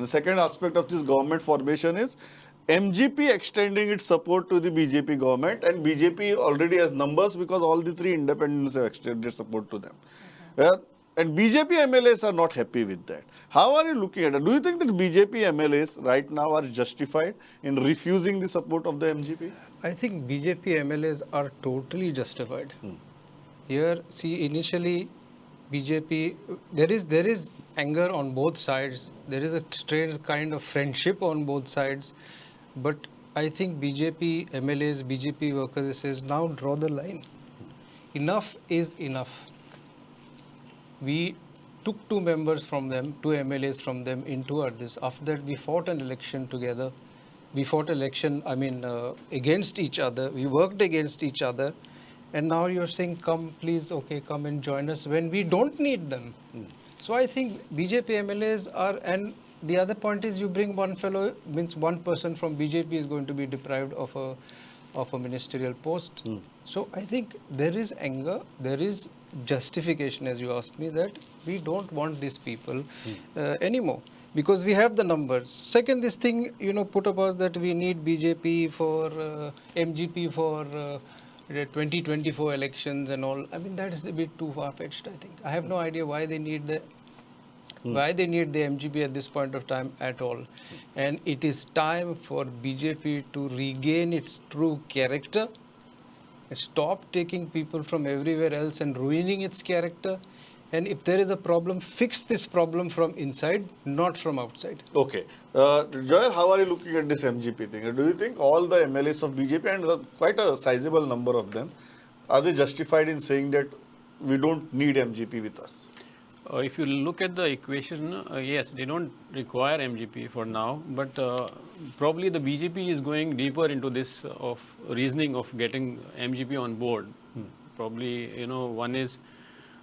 The second aspect of this government formation is MGP extending its support to the BJP government, and BJP already has numbers because all the three independents have extended support to them. And BJP MLAs are not happy with that. How are you looking at it? Do you think that BJP MLAs right now are justified in refusing the support of the MGP? I think BJP MLAs are totally justified. Here, see, initially BJP, there is anger on both sides. There is a strange kind of friendship on both sides. But I think BJP MLAs, BJP workers says now draw the line. Enough is enough. We took two members from them, two MLAs from them into this. After that, we fought an election together. We fought election, against each other. We worked against each other. And now you're saying, come, please, okay, come and join us when we don't need them. So I think BJP MLAs are, and the other point is you bring one fellow, means one person from BJP is going to be deprived of a ministerial post. So I think there is anger, there is justification, as you asked me, that we don't want these people anymore because we have the numbers. Second, this thing, put up us that we need BJP for MGP for 2024 elections and all. I mean, that is a bit too far-fetched, I think. I have no idea why they need the MGP at this point of time at all. And it is time for BJP to regain its true character. Stop taking people from everywhere else and ruining its character. And if there is a problem, fix this problem from inside, not from outside. Okay. Joy, how are you looking at this MGP thing? Do you think all the MLAs of BJP, and quite a sizable number of them, are they justified in saying that we don't need MGP with us? If you look at the equation, yes, they don't require MGP for now, but probably the BJP is going deeper into this of reasoning of getting MGP on board. Probably, one is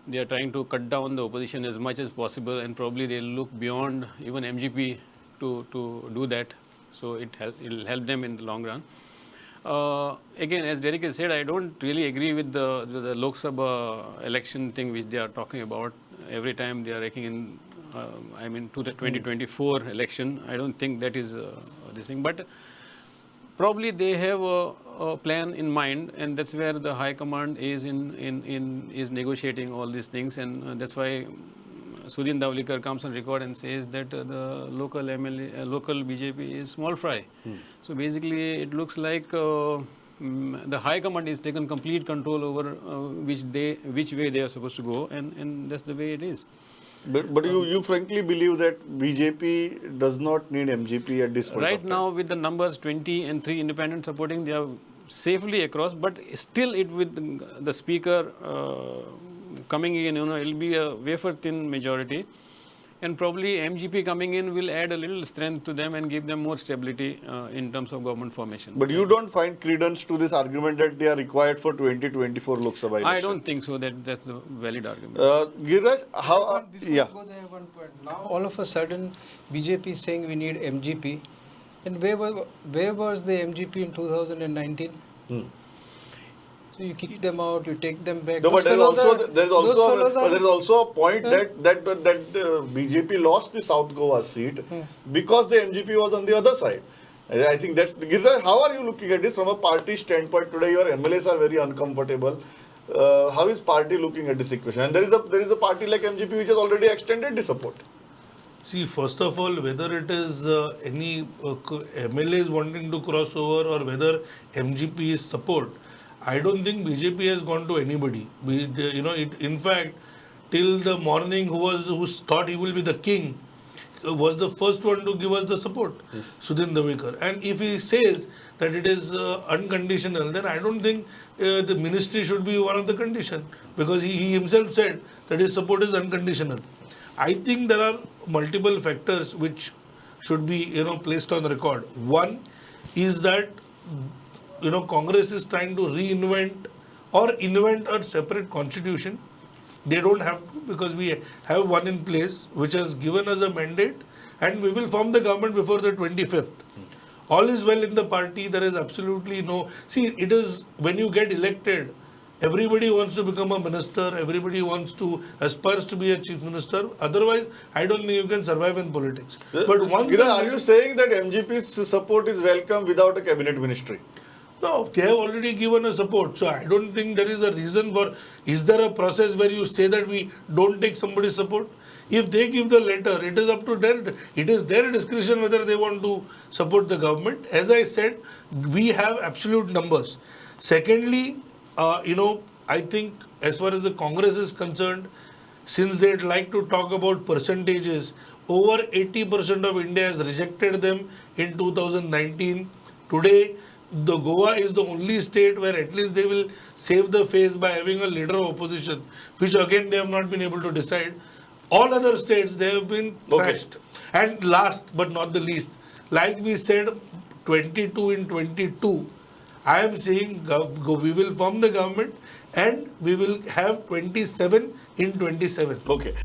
they are trying to cut down the opposition as much as possible, and probably they'll look beyond even MGP to do that. So it'll help them in the long run. Again, as Derek has said, I don't really agree with the Lok Sabha election thing which they are talking about. Every time they are raking in, to the 2024 election. I don't think that is this thing. But probably they have a plan in mind, and that's where the High Command is is negotiating all these things, and that's why Sudhin Davlikar comes on record and says that the local BJP is small fry. So basically, it looks like the High Command is taken complete control over which way they are supposed to go, and that's the way it is. But you frankly believe that BJP does not need MGP at this point? Right now, with the numbers 20 and 3 independent supporting, they are safely across. But still, with the speaker coming in, it'll be a wafer-thin majority. And probably MGP coming in will add a little strength to them and give them more stability in terms of government formation. But you don't find credence to this argument that they are required for 2024 Lok Sabha election? I don't think so. That's a valid argument. Giriraj, how? Before go there, one point. Now, all of a sudden, BJP is saying we need MGP. And where was the MGP in 2019? So you kick them out, you take them back. No, but there is also a point that BJP lost the South Goa seat because the MGP was on the other side. I think that's Giriraj, how are you looking at this from a party standpoint today? Your MLAs are very uncomfortable. How is party looking at this equation? And there is a party like MGP which has already extended the support. See, first of all, whether it is any MLAs wanting to cross over or whether MGP is support, I don't think BJP has gone to anybody. In fact, till the morning, who thought he will be the king was the first one to give us the support, Sudhin Davlikar. And if he says that it is unconditional, then I don't think the ministry should be one of the condition, because he himself said that his support is unconditional. I think there are multiple factors which should be placed on record. One is that Congress is trying to reinvent or invent a separate constitution. They don't have to, because we have one in place which has given us a mandate, and we will form the government before the 25th. All is well in the party. There is absolutely no... See, it is when you get elected, Everybody wants to become a minister. Everybody wants to aspires to be a chief minister. Otherwise, I don't think you can survive in politics. But once Are you saying that MGP's support is welcome without a cabinet ministry? no, they have already given a support. So I don't think there is a reason for. Is there a process where you say that we don't take somebody's support? If they give the letter, it is up to their. It is their discretion whether they want to support the government. As I said, we have absolute numbers. Secondly, I think as far as the Congress is concerned, since they'd like to talk about percentages, over 80% of India has rejected them in 2019. Today, the Goa is the only state where at least they will save the face by having a leader of opposition, which again they have not been able to decide. All other states, they have been trashed. And last but not the least, like we said, 22 in 22, I am saying we will form the government and we will have 27 in 27. Okay.